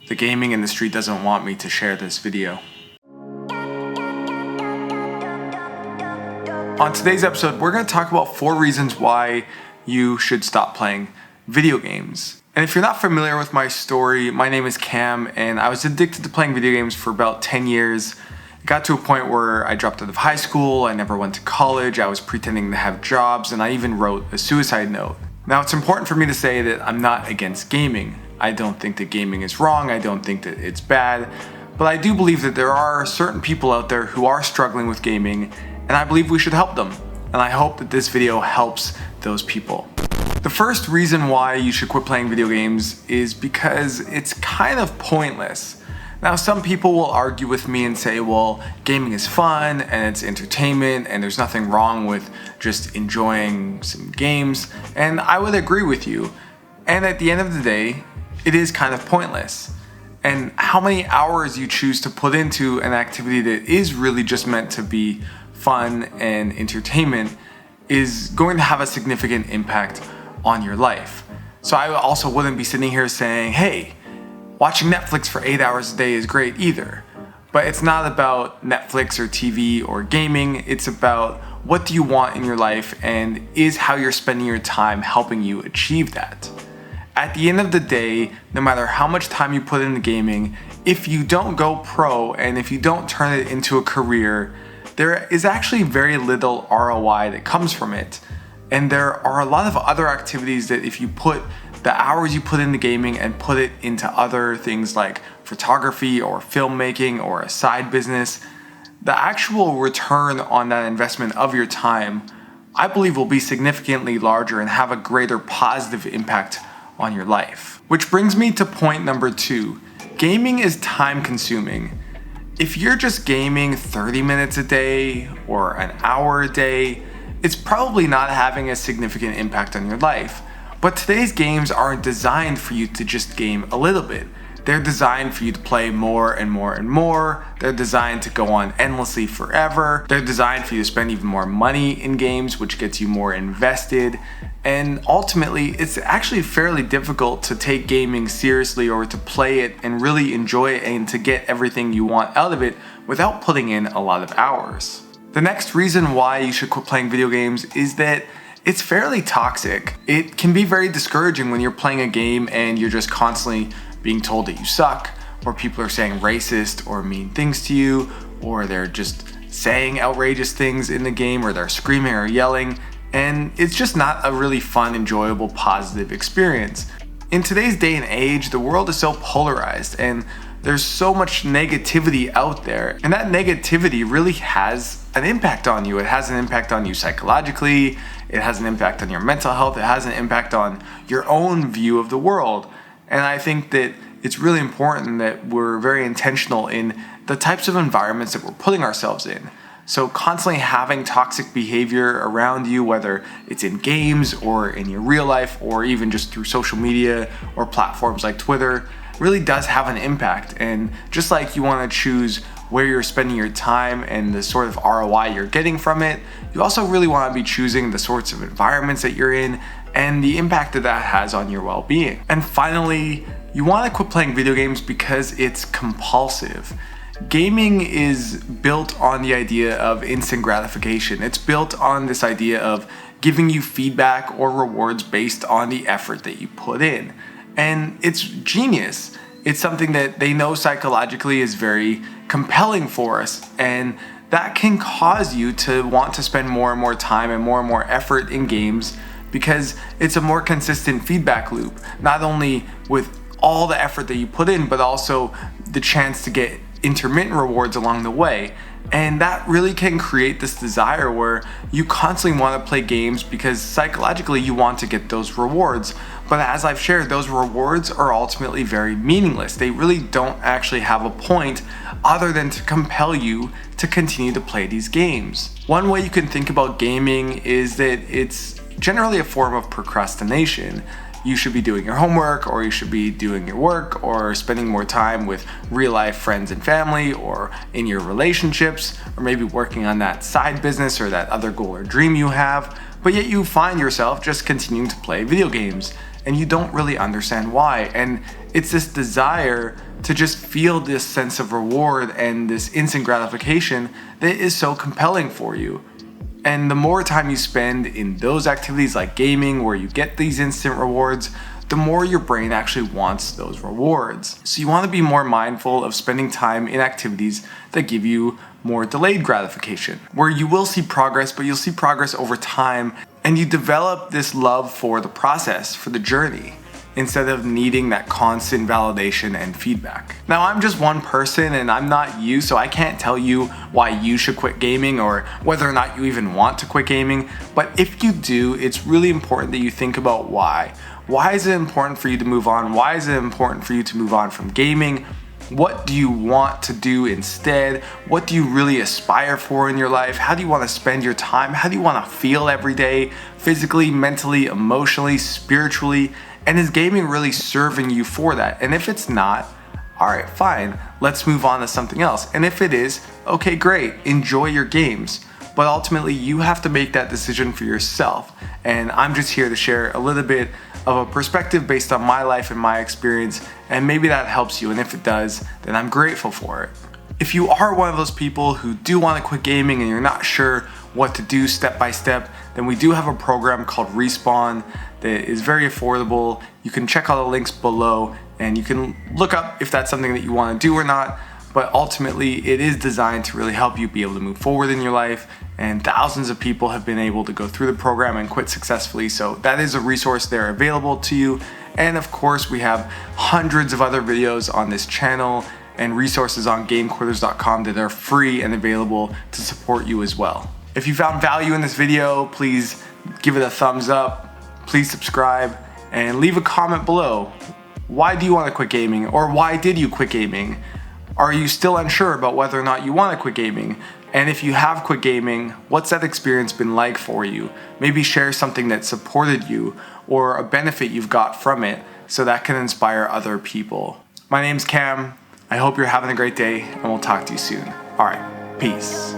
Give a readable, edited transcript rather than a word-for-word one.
the gaming industry doesn't want me to share this video. On today's episode, we're going to talk about 4 reasons why you should stop playing video games. And if you're not familiar with my story, my name is Cam, and I was addicted to playing video games for about 10 years. It got to a point where I dropped out of high school, I never went to college, I was pretending to have jobs, and I even wrote a suicide note. Now, it's important for me to say that I'm not against gaming. I don't think that gaming is wrong, I don't think that it's bad, but I do believe that there are certain people out there who are struggling with gaming, and I believe we should help them. And I hope that this video helps those people. The first reason why you should quit playing video games is because it's kind of pointless. Now, some people will argue with me and say, well, gaming is fun and it's entertainment and there's nothing wrong with just enjoying some games, and I would agree with you. And at the end of the day, it is kind of pointless. And how many hours you choose to put into an activity that is really just meant to be fun and entertainment is going to have a significant impact on your life. So I also wouldn't be sitting here saying, hey, watching Netflix for 8 hours a day is great either. But it's not about Netflix or TV or gaming, it's about what do you want in your life and is how you're spending your time helping you achieve that. At the end of the day, no matter how much time you put into gaming, if you don't go pro and if you don't turn it into a career, there is actually very little ROI that comes from it. And there are a lot of other activities that if you put the hours you put into gaming and put it into other things like photography or filmmaking or a side business, the actual return on that investment of your time, I believe, will be significantly larger and have a greater positive impact on your life. Which brings me to point number 2. Gaming is time consuming. If you're just gaming 30 minutes a day or an hour a day, it's probably not having a significant impact on your life. But today's games aren't designed for you to just game a little bit. They're designed for you to play more and more and more. They're designed to go on endlessly forever. They're designed for you to spend even more money in games, which gets you more invested. And ultimately, it's actually fairly difficult to take gaming seriously or to play it and really enjoy it and to get everything you want out of it without putting in a lot of hours. The next reason why you should quit playing video games is that it's fairly toxic. It can be very discouraging when you're playing a game and you're just constantly being told that you suck, or people are saying racist or mean things to you, or they're just saying outrageous things in the game, or they're screaming or yelling, and it's just not a really fun, enjoyable, positive experience. In today's day and age, the world is so polarized and there's so much negativity out there, and that negativity really has an impact on you. It has an impact on you psychologically, it has an impact on your mental health, it has an impact on your own view of the world. And I think that it's really important that we're very intentional in the types of environments that we're putting ourselves in. So constantly having toxic behavior around you, whether it's in games or in your real life or even just through social media or platforms like Twitter, really does have an impact. And just like you want to choose where you're spending your time and the sort of ROI you're getting from it, you also really want to be choosing the sorts of environments that you're in and the impact that that has on your well-being. And finally, you want to quit playing video games because it's compulsive. Gaming is built on the idea of instant gratification. It's built on this idea of giving you feedback or rewards based on the effort that you put in. And it's genius. It's something that they know psychologically is very compelling for us, and that can cause you to want to spend more and more time and more effort in games because it's a more consistent feedback loop, not only with all the effort that you put in, but also the chance to get intermittent rewards along the way. And that really can create this desire where you constantly want to play games because psychologically you want to get those rewards. But as I've shared, those rewards are ultimately very meaningless. They really don't actually have a point other than to compel you to continue to play these games. One way you can think about gaming is that it's generally a form of procrastination. You should be doing your homework, or you should be doing your work, or spending more time with real life friends and family, or in your relationships, or maybe working on that side business or that other goal or dream you have, but yet you find yourself just continuing to play video games. and you don't really understand why. And it's this desire to just feel this sense of reward and this instant gratification that is so compelling for you. And the more time you spend in those activities like gaming, where you get these instant rewards, the more your brain actually wants those rewards. So you want to be more mindful of spending time in activities that give you more delayed gratification, where you will see progress, but you'll see progress over time, and you develop this love for the process, for the journey, instead of needing that constant validation and feedback. Now, I'm just one person and I'm not you, so I can't tell you why you should quit gaming or whether or not you even want to quit gaming. But if you do, it's really important that you think about why. Why is it important for you to move on? Why is it important for you to move on from gaming? What do you want to do instead? What do you really aspire for in your life? How do you want to spend your time? How do you want to feel every day, physically, mentally, emotionally, spiritually? And is gaming really serving you for that? And if it's not, all right, fine, let's move on to something else. And if it is, okay, great, enjoy your games. But ultimately, you have to make that decision for yourself. And I'm just here to share a little bit of a perspective based on my life and my experience, and maybe that helps you. And if it does, then I'm grateful for it. If you are one of those people who do want to quit gaming and you're not sure what to do step by step, then we do have a program called Respawn that is very affordable. You can check all the links below and you can look up if that's something that you want to do or not. But ultimately, it is designed to really help you be able to move forward in your life. And thousands of people have been able to go through the program and quit successfully. So that is a resource there available to you. And of course, we have hundreds of other videos on this channel and resources on GameQuitters.com that are free and available to support you as well. If you found value in this video, please give it a thumbs up. Please subscribe and leave a comment below. Why do you want to quit gaming? Or why did you quit gaming? Are you still unsure about whether or not you want to quit gaming? And if you have quit gaming, what's that experience been like for you? Maybe share something that supported you or a benefit you've got from it so that can inspire other people. My name's Cam. I hope you're having a great day and we'll talk to you soon. All right, peace.